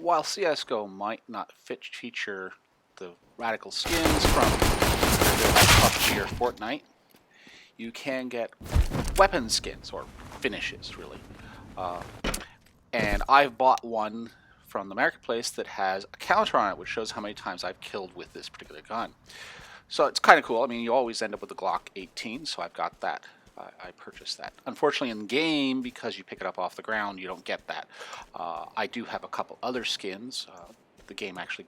while CSGO might not feature the radical skins from PUBG or Fortnite, you can get weapon skins, or finishes, really. And I've bought one from the marketplace that has a counter on it, which shows how many times I've killed with this particular gun. So it's kind of cool. I mean, you always end up with the Glock 18, so I've got that. I purchased that. Unfortunately, in game, because you pick it up off the ground, you don't get that. I do have a couple other skins. The game actually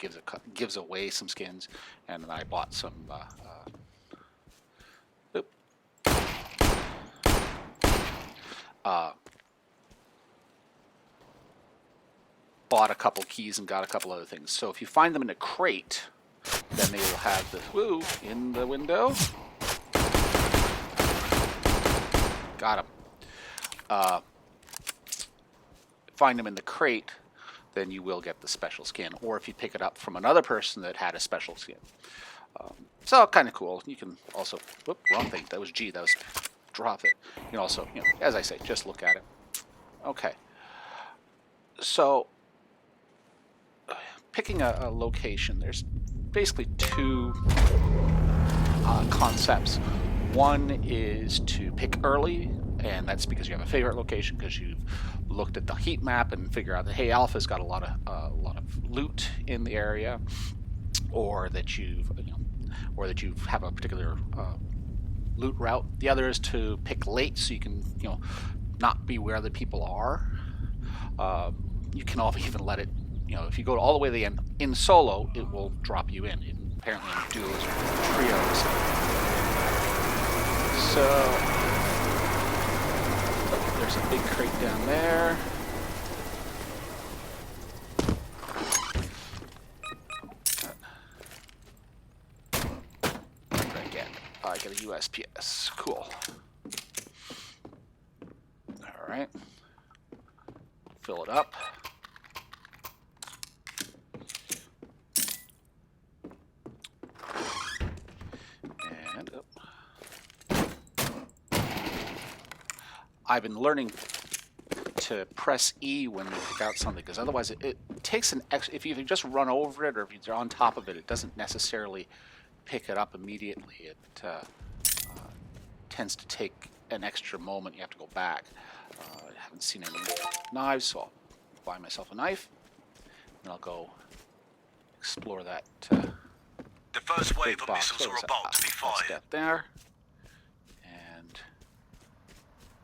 gives away some skins, and then I bought some. Bought a couple keys and got a couple other things. So if you find them in a crate, then they will have the woo in the window. Got them. Find them in the crate, then you will get the special skin. Or if you pick it up from another person that had a special skin. So kind of cool. You can also, whoop, wrong thing. That was G. That was drop it. You can also, as I say, just look at it. Okay. So picking a location, there's basically two concepts. One is to pick early, and that's because you have a favorite location, because you've looked at the heat map and figure out that, hey, Alpha's got a lot of loot in the area, or that you have a particular loot route. The other is to pick late, so you can not be where the people are. You can even let it. If you go all the way to the end in solo, it will drop you in. Apparently in duos or trios. So there's a big crate down there. What did I get? Oh, I get a USPS. Cool. All right. Fill it up. I've been learning to press E when you pick out something, because otherwise it takes an extra. If you just run over it, or if you're on top of it, it doesn't necessarily pick it up immediately. It tends to take an extra moment. You have to go back. I haven't seen any knives, so I'll buy myself a knife, and I'll go explore that. The first wave of missiles are about to be fired. Step there.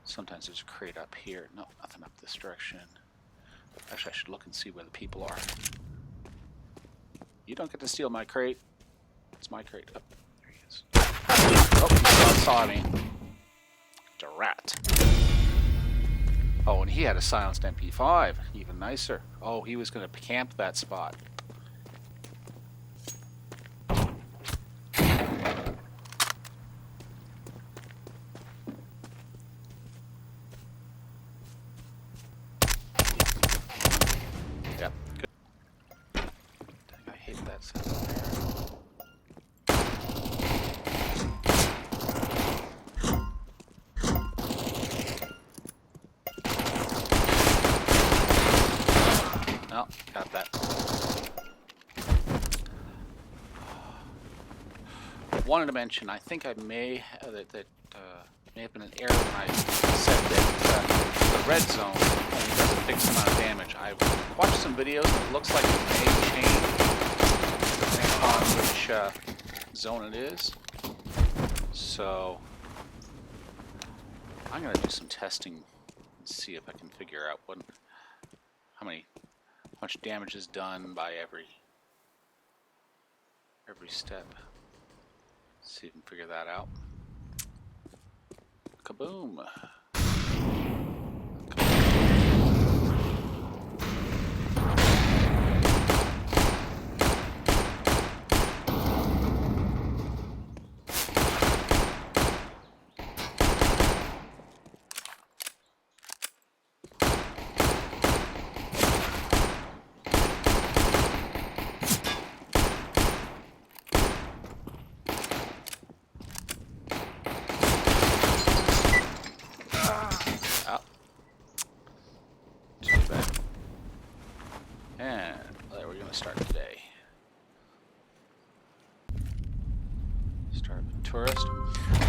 Sometimes there's a crate up here. No, nothing up this direction. Actually, I should look and see where the people are. You don't get to steal my crate. It's my crate. Oh, there he is. Oh, he saw me. It's a rat. Oh, and he had a silenced MP5. Even nicer. Oh, he was going to camp that spot. Oh, got that. Wanted to mention, I think I may have been an error when I said that the red zone only does a fixed amount of damage. I've watched some videos and it looks like it may change depending on which zone it is. So I'm going to do some testing and see if I can figure out how much damage is done by every step. See if we can figure that out. Kaboom! And there we're gonna start today. Start with tourist.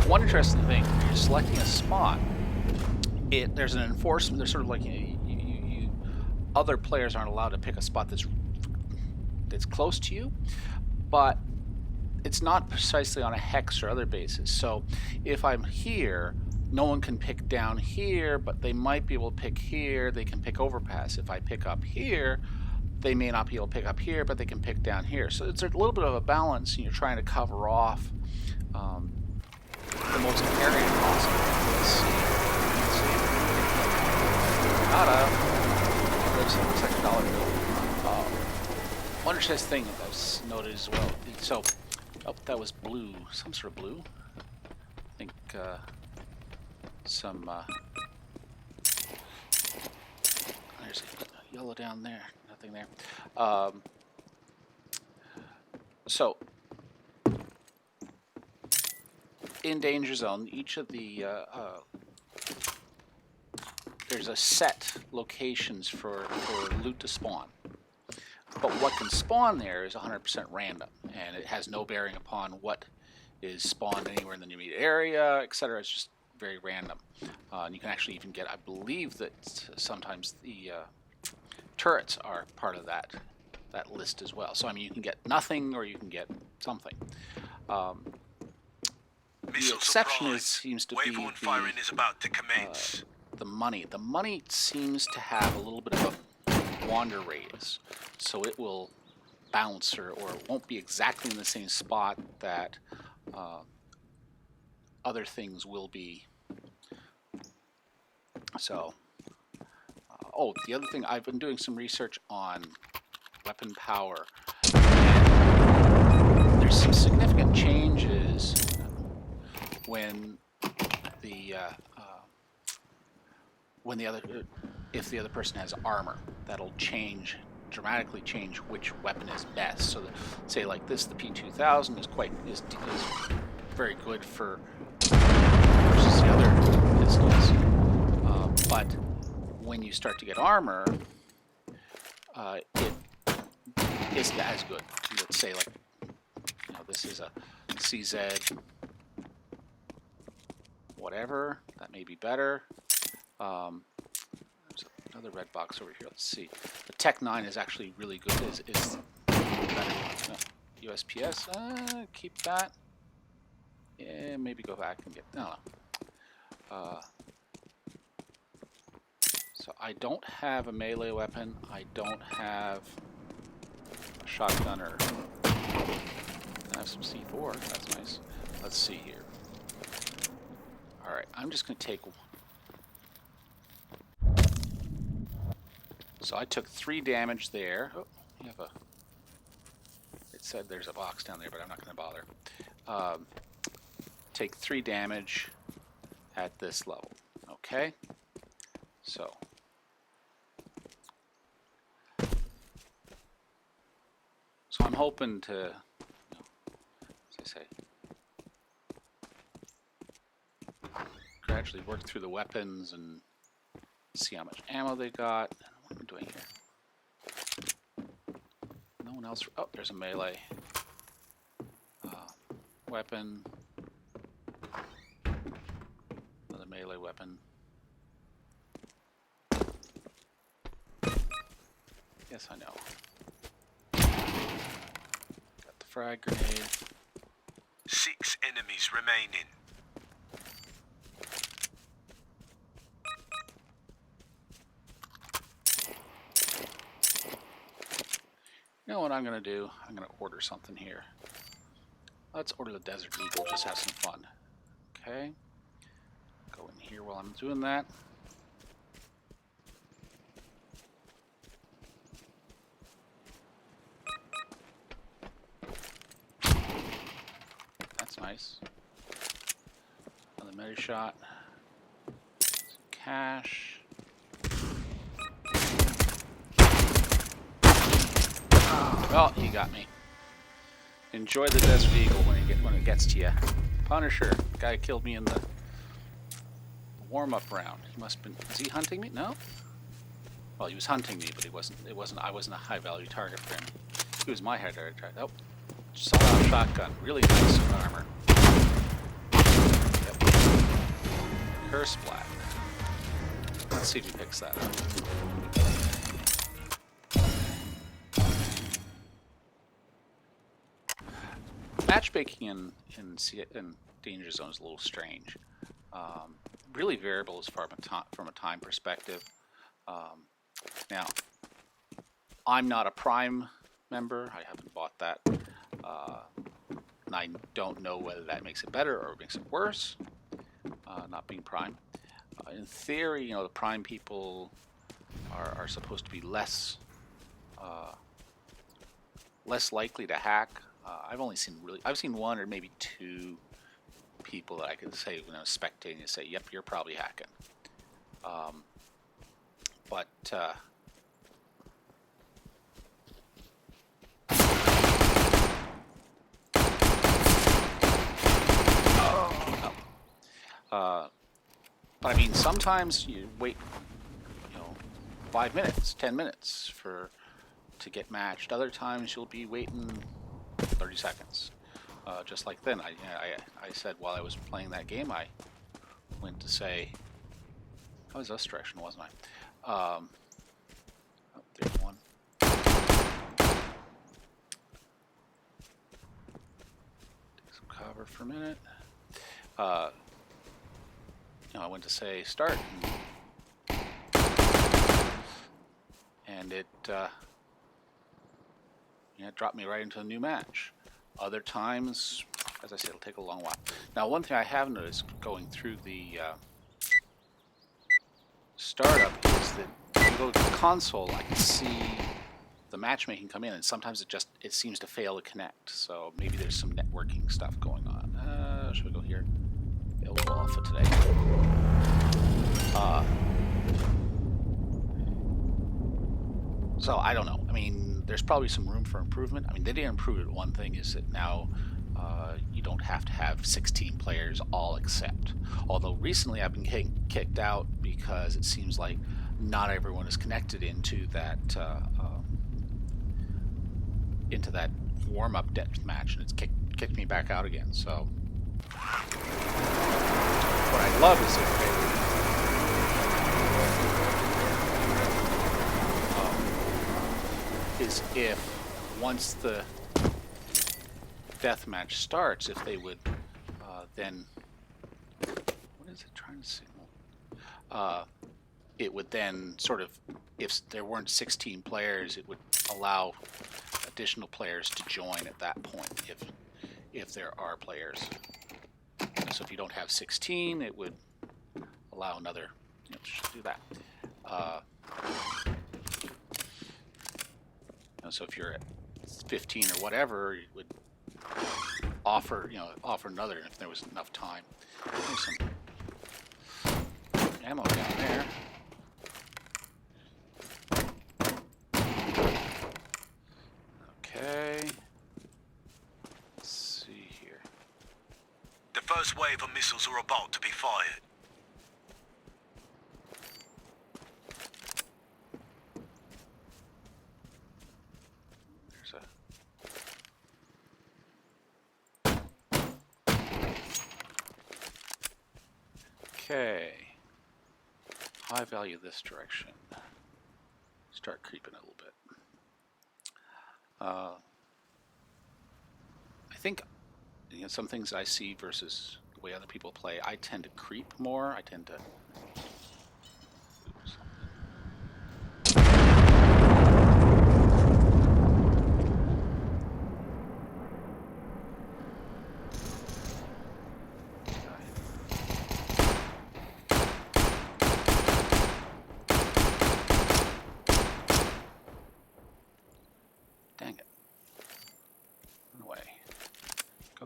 One interesting thing, when you're selecting a spot, there's an enforcement. There's sort of like other players aren't allowed to pick a spot that's close to you, but it's not precisely on a hex or other basis. So if I'm here, no one can pick down here, but they might be able to pick here. They can pick overpass. If I pick up here, they may not be able to pick up here, but they can pick down here. So it's a little bit of a balance, and you're trying to cover off the most area possible. Let's see. Looks like a dollar bill. One interesting thing that I've noted as well. So, oh, that was blue. Some sort of blue. I think some. There's a yellow down there. Nothing there. So, in danger zone, each of the there's a set locations for loot to spawn. But what can spawn there is 100% random, and it has no bearing upon what is spawned anywhere in the immediate area, etc. It's just very random. And you can actually even get, I believe that sometimes the turrets are part of that list as well. So I mean, you can get nothing or you can get something. The exception seems to be firing is about to commence. The money. The money seems to have a little bit of a wander radius, so it will bounce or it won't be exactly in the same spot that other things will be. So, oh, the other thing, I've been doing some research on weapon power. And there's some significant changes when if the other person has armor, that'll dramatically change which weapon is best. So say like this, the P2000 is very good for versus the other pistols. But when you start to get armor, it isn't as good. Let's say like, this is a CZ whatever, that may be better. There's another red box over here. Let's see. The Tech 9 is actually really good. Is better. USPS. Keep that. Yeah, maybe go back and get. I don't know. So I don't have a melee weapon. I don't have a shotgun or. I have some C4. That's nice. Let's see here. All right, I'm just going to take. So I took 3 damage there. Oh, you have a. It said there's a box down there, but I'm not going to bother. Take 3 damage at this level. Okay. So. So I'm hoping to, as I say, gradually work through the weapons and see how much ammo they got. What am I doing here? No one else. Oh, there's a melee weapon. Another melee weapon. Yes, I know. Got the frag grenade. 6 enemies remaining. You know what I'm going to do? I'm going to order something here. Let's order the Desert Eagle, just have some fun. Okay. Go in here while I'm doing that. That's nice. Another medi shot. Some cash. Well, you got me. Enjoy the Desert Eagle when it gets to you. Punisher, guy killed me in the warm-up round. He must have been. Is he hunting me? No. Well, he was hunting me, but he wasn't. It wasn't. I wasn't a high-value target for him. He was my high-value target. Oh, sawed-off shotgun. Really nice armor. Yep. Curse black. Let's see if he picks that up. Matchmaking in Danger Zone is a little strange. Really variable as far from a time perspective. Now, I'm not a Prime member. I haven't bought that. And I don't know whether that makes it better or makes it worse, not being Prime. In theory, you know, the Prime people are supposed to be less likely to hack. I've seen one or maybe two people that I could say when I was spectating and say, yep, you're probably hacking. But I mean, sometimes you wait, you know, 5 minutes, 10 minutes to get matched. Other times you'll be waiting 30 seconds. Just like then, I said while I was playing that game, I went to say, I was us direction, wasn't I? Oh, there's one. Take some cover for a minute. You know, I went to say start, and it dropped me right into a new match. Other times, as I said, it'll take a long while. Now, one thing I have noticed going through the startup is that if you go to the console, I can see the matchmaking come in, and sometimes it seems to fail to connect. So maybe there's some networking stuff going on. Should we go here? We'll go alpha today. So I don't know. I mean, there's probably some room for improvement. I mean, they didn't improve it. One thing is that now you don't have to have 16 players all accept. Although recently I've been kicked out because it seems like not everyone is connected into that warm-up death match, and it's kicked me back out again. So what I love is if once the death match starts, if they would then, what is it trying to signal? It would then sort of, if there weren't 16 players, it would allow additional players to join at that point if there are players. So if you don't have 16, it would allow another, do that. So if you're at 15 or whatever, it would offer another if there was enough time. There's some ammo down there. Okay. Let's see here. The first wave of missiles are about to be fired. Okay, high value this direction. Start creeping a little bit. I think some things I see versus the way other people play, I tend to creep more. I tend to.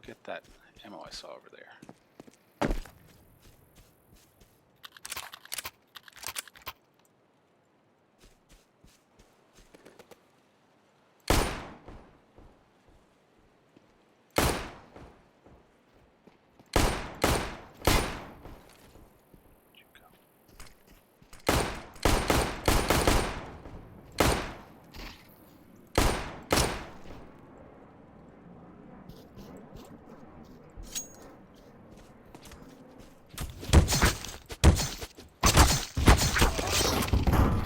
Get that ammo I saw over there.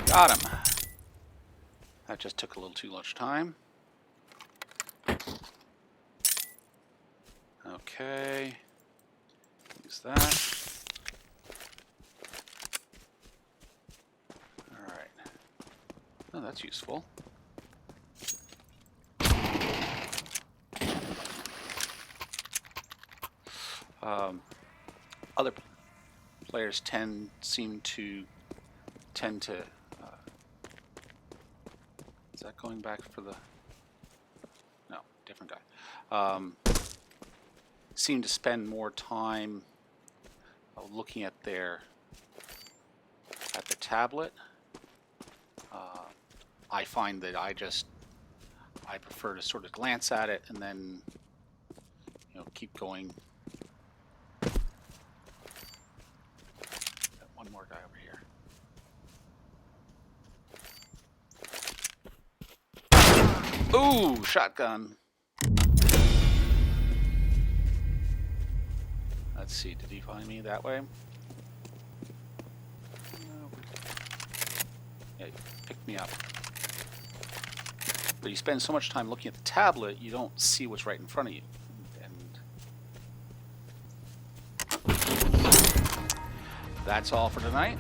Got him. That just took a little too much time. Okay. Use that. Alright. Oh, that's useful. Other players tend to is that going back for the, no, different guy, seem to spend more time looking at the tablet. I find that I prefer to sort of glance at it and then, you know, keep going. One more guy over here. Ooh, shotgun. Let's see, did he find me that way? Yeah, he picked me up. But you spend so much time looking at the tablet, you don't see what's right in front of you. And that's all for tonight.